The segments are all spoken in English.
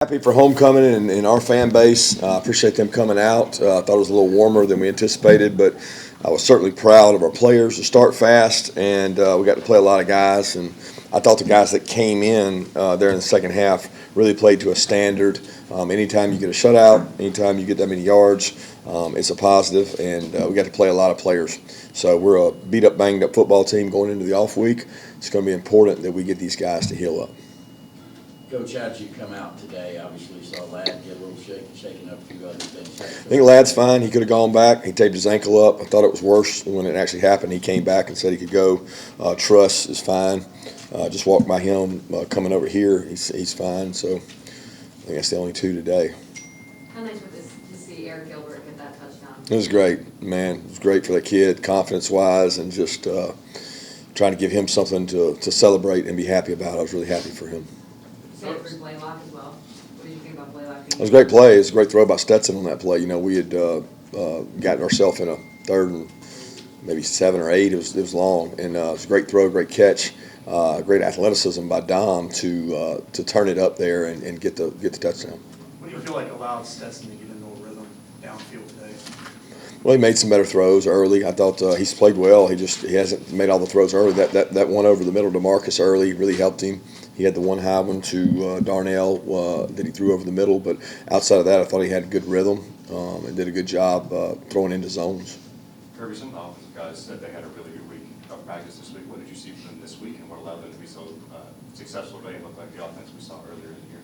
Happy for homecoming and our fan base. Appreciate them coming out. I thought it was a little warmer than we anticipated, but I was certainly proud of our players to start fast, and we got to play a lot of guys. And I thought the guys that came in there in the second half really played to a standard. Anytime you get a shutout, anytime you get that many yards, it's a positive, and we got to play a lot of players. So we're a beat-up, banged-up football team going into the off week. It's going to be important that we get these guys to heal up. Coach, how did you come out today? Obviously, you saw Ladd get a little shaken up, a few other things. I think Ladd's fine. He could have gone back. He taped his ankle up. I thought it was worse when it actually happened. He came back and said he could go. Truss is fine. Just walked by him coming over here. He's fine. So I think that's the only two today. How nice was this to see Eric Gilbert get that touchdown? It was great, man. It was great for that kid, confidence-wise, and just trying to give him something to celebrate and be happy about. I was really happy for him. Same for Blaylock as well. What did you think about Blaylock? It was a great play. It was a great throw by Stetson on that play. You know, we had gotten ourselves in a third and maybe 7 or 8. It was long, and it was a great throw, great catch, great athleticism by Dom to turn it up there and get the touchdown. What do you feel like allowed Stetson to get into a rhythm downfield today? Well, he made some better throws early. I thought he's played well. He hasn't made all the throws early. That one over the middle to Marcus early really helped him. He had the one high one to Darnell that he threw over the middle. But outside of that, I thought he had good rhythm and did a good job throwing into zones. Kirby, some of the offensive guys said they had a really good week of practice this week. What did you see from them this week, and what allowed them to be so successful today and look like the offense we saw earlier in the year?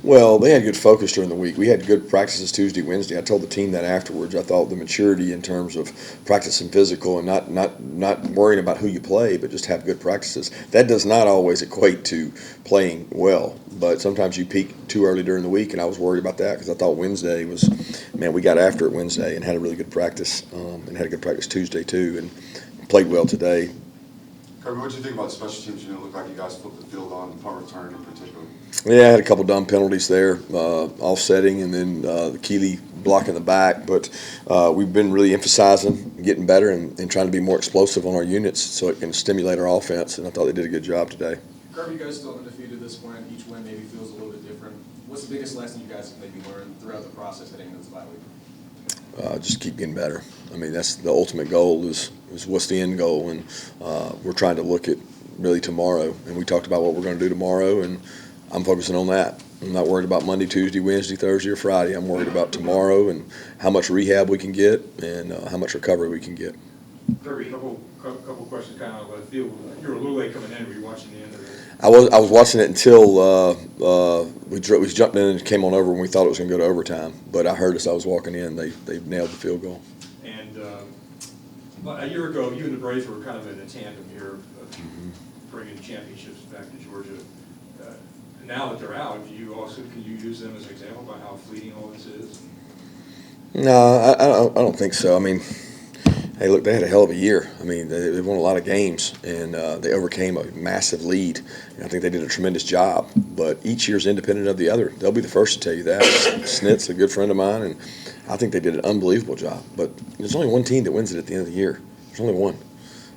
Well, they had good focus during the week. We had good practices Tuesday, Wednesday. I told the team that afterwards. I thought the maturity in terms of practicing physical and not worrying about who you play, but just have good practices. That does not always equate to playing well, but sometimes you peak too early during the week, and I was worried about that because I thought Wednesday was, man, we got after it Wednesday and had a really good practice and had a good practice Tuesday too, and played well today. Kirby, what did you think about special teams? You know, it looked like you guys flipped the field on punt return in particular. Yeah, I had a couple dumb penalties there, offsetting, and then the Keeley blocking the back. But we've been really emphasizing getting better and trying to be more explosive on our units so it can stimulate our offense, and I thought they did a good job today. Kirby, you guys still undefeated at this point. Each win maybe feels a little bit different. What's the biggest lesson you guys have maybe learned throughout the process heading into this bye week? Just keep getting better. I mean, that's the ultimate goal is what's the end goal, and we're trying to look at really tomorrow. And we talked about what we're going to do tomorrow, and I'm focusing on that. I'm not worried about Monday, Tuesday, Wednesday, Thursday, or Friday. I'm worried about tomorrow and how much rehab we can get and how much recovery we can get. Kirby, a couple questions kind of left field. You were a little late coming in. Were you watching the end of it? I was watching it until we jumped in and came on over when we thought it was going to go to overtime. But I heard as I was walking in, they nailed the field goal. And a year ago, you and the Braves were kind of in a tandem here of bringing championships back to Georgia. Now that they're out, can you use them as an example about how fleeting all this is? No, I don't think so. I mean, hey, look, they had a hell of a year. I mean, they won a lot of games, and they overcame a massive lead. And I think they did a tremendous job. But each year's independent of the other. They'll be the first to tell you that. Snit's a good friend of mine, and I think they did an unbelievable job. But there's only one team that wins it at the end of the year. There's only one.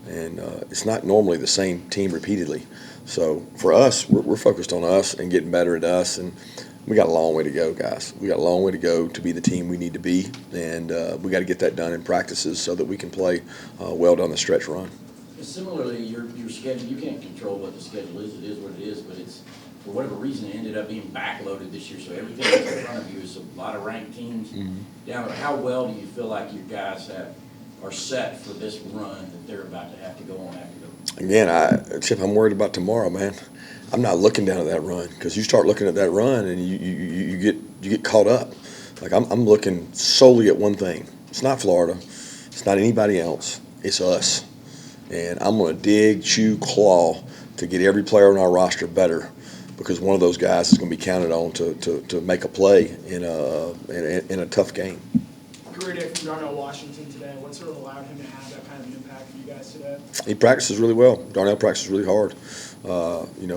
And it's not normally the same team repeatedly. So for us, we're focused on us and getting better at us, and we got a long way to go, guys. We got a long way to go to be the team we need to be, and we got to get that done in practices so that we can play well down the stretch run. Similarly, your schedule, you can't control what the schedule is. It is what it is, but it's, for whatever reason, it ended up being backloaded this year, so everything that's in front of you is a lot of ranked teams down there. How well do you feel like your guys are set for this run that they're about to have to go on after them? Again, Chip, I'm worried about tomorrow, man. I'm not looking down at that run because you start looking at that run and you get caught up. Like I'm looking solely at one thing. It's not Florida. It's not anybody else. It's us. And I'm going to dig, chew, claw to get every player on our roster better because one of those guys is going to be counted on to make a play in a tough game. Career day from Darnell Washington today. What sort of allowed him to have that kind of impact for you guys today? He practices really well. Darnell practices really hard.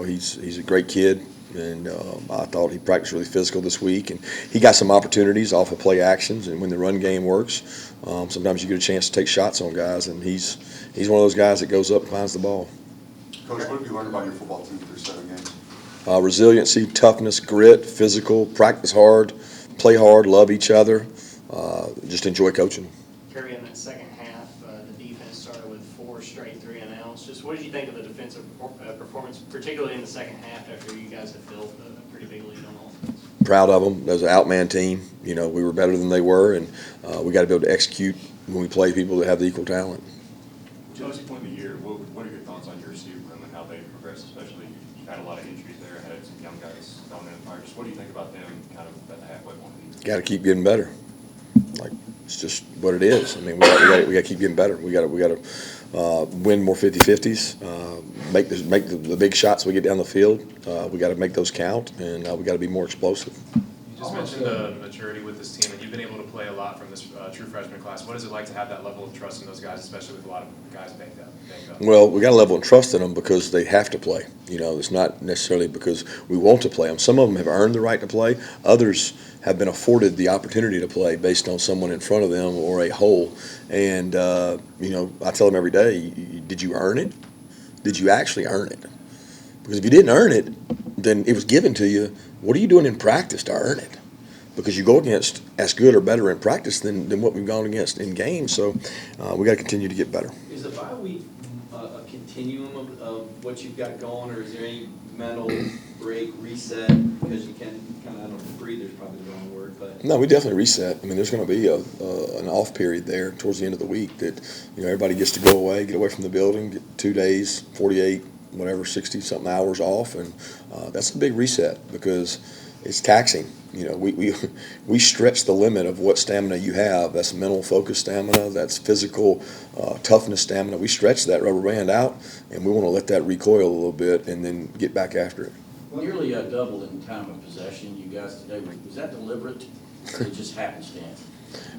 He's a great kid, and I thought he practiced really physical this week. And he got some opportunities off of play actions, and when the run game works, sometimes you get a chance to take shots on guys, and he's one of those guys that goes up and finds the ball. Coach, what have you learned about your football team through 7 games? Resiliency, toughness, grit, physical, practice hard, play hard, love each other, just enjoy coaching. Kirby, in that second half, the defense started with 4 straight 3-and-outs. Just what did you think of the defensive performance, particularly in the second half after you guys had built a pretty big lead on offense? Proud of them. As an outman team, we were better than they were, and we got to be able to execute when we play people that have the equal talent. To this point in the year, what are your thoughts on your receiver room and how they progressed, especially you've had a lot of injuries there, had some young guys thrown in fire. Just what do you think about them kind of at the halfway point of the year? Got to keep getting better. Like, it's just what it is. I mean, we got to keep getting better. We got to win more 50-50s, make the big shots we get down the field. We got to make those count, and we got to be more explosive. You just mentioned the maturity with this team, and you've been able to play a lot from this true freshman class. What is it like to have that level of trust in those guys, especially with a lot of guys banged up? Well, we got a level of trust in them because they have to play. It's not necessarily because we want to play them. Some of them have earned the right to play. Others have been afforded the opportunity to play based on someone in front of them or a hole. And, I tell them every day, did you earn it? Did you actually earn it? Because if you didn't earn it, then it was given to you. What are you doing in practice to earn it? Because you go against as good or better in practice than what we've gone against in games. So we got to continue to get better. Is the bye week a continuum of what you've got going, or is there any mental break, reset? Because you can kind of, I don't know, breathe is probably the wrong word, but. No, we definitely reset. I mean, there's going to be an off period there towards the end of the week that, everybody gets to go away, get away from the building, get 2 days, 48, whatever, 60-something hours off. And that's a big reset because it's taxing. We stretch the limit of what stamina you have. That's mental focus stamina. That's physical toughness stamina. We stretch that rubber band out, and we want to let that recoil a little bit and then get back after it. Nearly doubled in time of possession, you guys today. Was that deliberate, or it just happenstance?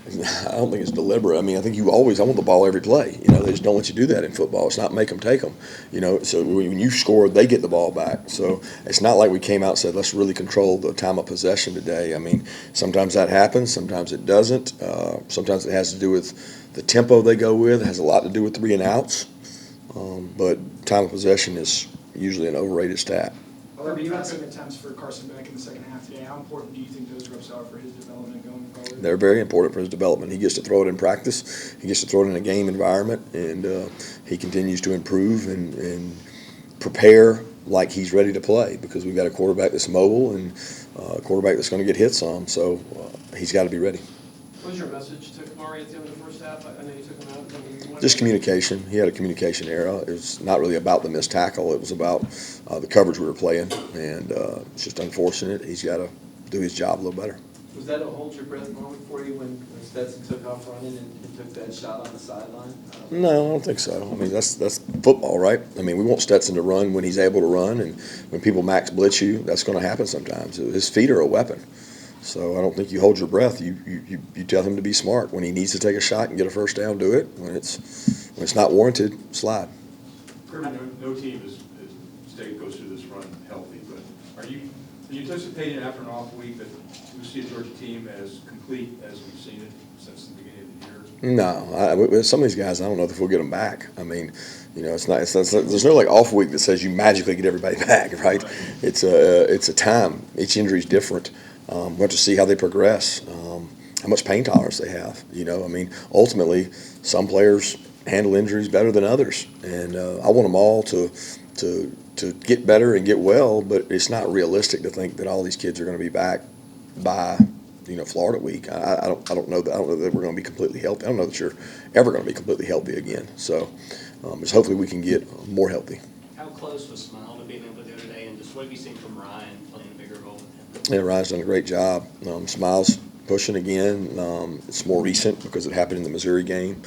I don't think it's deliberate. I mean, I think I want the ball every play. They just don't let you do that in football. It's not make them take them. So when you score, they get the ball back. So it's not like we came out and said, let's really control the time of possession today. I mean, sometimes that happens. Sometimes it doesn't. Sometimes it has to do with the tempo they go with. It has a lot to do with 3-and-outs. But time of possession is usually an overrated stat. Kirby, you had some attempts for Carson Beck in the second half today. How important do you think those reps are for his development going forward? They're very important for his development. He gets to throw it in practice. He gets to throw it in a game environment, and he continues to improve and prepare like he's ready to play because we've got a quarterback that's mobile and a quarterback that's going to get hits on. So he's got to be ready. What was your message to Kamari at the end of the first half? I know you took him out. Just communication. He had a communication error. It was not really about the missed tackle. It was about the coverage we were playing, and it's just unfortunate. He's got to do his job a little better. Was that a hold your breath moment for you when Stetson took off running and took that shot on the sideline? No, I don't think so. I mean, that's football, right? I mean, we want Stetson to run when he's able to run, and when people max blitz you, that's going to happen sometimes. His feet are a weapon. So I don't think you hold your breath. You tell him to be smart. When he needs to take a shot and get a first down, do it. When it's not warranted, slide. Kirby, no team state goes through this run healthy, but are you anticipating after an off week that we'll see a Georgia team as complete as we've seen it since the beginning of the year? No, with some of these guys, I don't know if we'll get them back. I mean, it's not. There's no like off week that says you magically get everybody back, right? It's a time. Each injury is different. We have to see how they progress, how much pain tolerance they have. I mean, ultimately, some players handle injuries better than others, and I want them all to get better and get well. But it's not realistic to think that all these kids are going to be back by Florida week. I don't know that. I don't know that we're going to be completely healthy. I don't know that you're ever going to be completely healthy again. So, just hopefully we can get more healthy. How close was Smile to being able to do today, and just what have you seen from Ryan playing a bigger role with him? Yeah, Ryan's done a great job. Smiles pushing again. It's more recent because it happened in the Missouri game.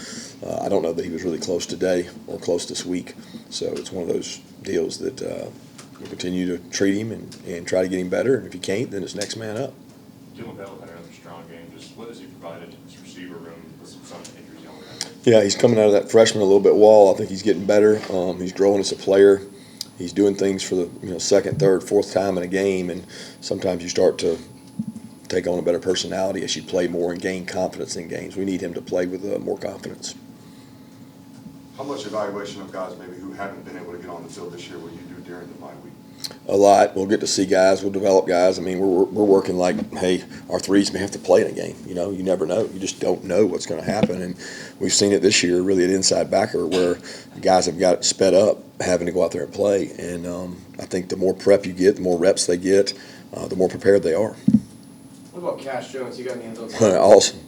I don't know that he was really close today or close this week. So it's one of those deals that we'll continue to treat him and try to get him better. And if he can't, then it's next man up. Dylan Bell had another strong game. Just what has he provided to his receiver room with some injuries he only had? Yeah, he's coming out of that freshman a little bit wall. I think he's getting better. He's growing as a player. He's doing things for the second, third, fourth time in a game, and sometimes you start to take on a better personality as you play more and gain confidence in games. We need him to play with more confidence. How much evaluation of guys maybe who haven't been able to get on the field this year will you do during the bye week? a lot. We'll get to see guys. We'll develop guys. I mean, we're working like, hey, our threes may have to play in a game. You know, you never know. You just don't know what's going to happen. And we've seen it this year, really, at inside backer, where guys have got sped up having to go out there and play. And I think the more prep you get, the more reps they get, the more prepared they are. What about Cash Jones? You got in the end zone. Awesome.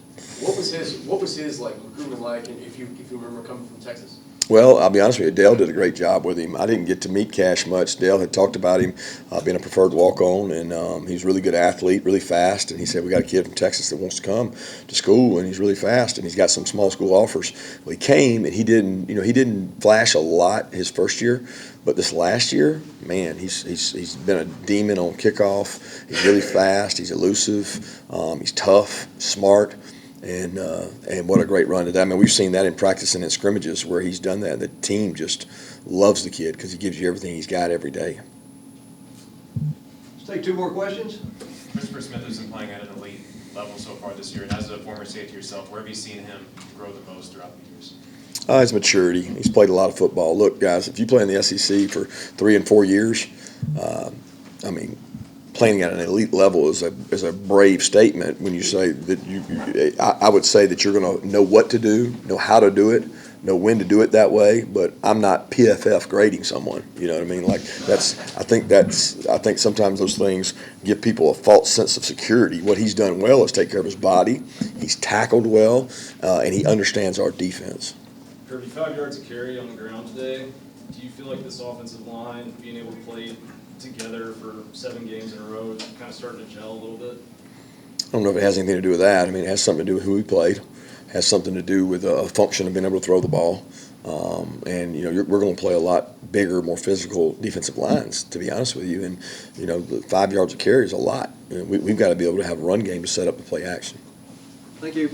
What was his like recruitment like, and if you remember coming from Texas? Well, I'll be honest with you, Dale did a great job with him. I didn't get to meet Cash much. Dale had talked about him being a preferred walk-on, and he's a really good athlete, really fast. And he said, we got a kid from Texas that wants to come to school, and he's really fast, and he's got some small school offers. Well, he came, and he didn't flash a lot his first year, but this last year, man, he's been a demon on kickoff. He's really fast. He's elusive. He's tough, smart. And what a great run today. I mean, we've seen that in practice and in scrimmages where he's done that. The team just loves the kid because he gives you everything he's got every day. Let's take two more questions. Christopher Smith has been playing at an elite level so far this year, and as a former safety yourself, where have you seen him grow the most throughout the years? His maturity. He's played a lot of football. Look, guys, if you play in the SEC for 3 and 4 years, I mean, playing at an elite level is a brave statement when you say that I would say that you're going to know what to do, know how to do it, know when to do it that way, but I'm not PFF grading someone. You know what I mean? Like I think sometimes those things give people a false sense of security. What he's done well is take care of his body. He's tackled well, and he understands our defense. Kirby, 5 yards of carry on the ground today. Do you feel like this offensive line, being able to play together for 7 games in a row, is kind of starting to gel a little bit? I don't know if it has anything to do with that. I mean, it has something to do with who we played. It has something to do with a function of being able to throw the ball. And, you know, we're going to play a lot bigger, more physical defensive lines, to be honest with you. And, you know, the 5 yards of carry is a lot. You know, we've got to be able to have a run game to set up the play action. Thank you.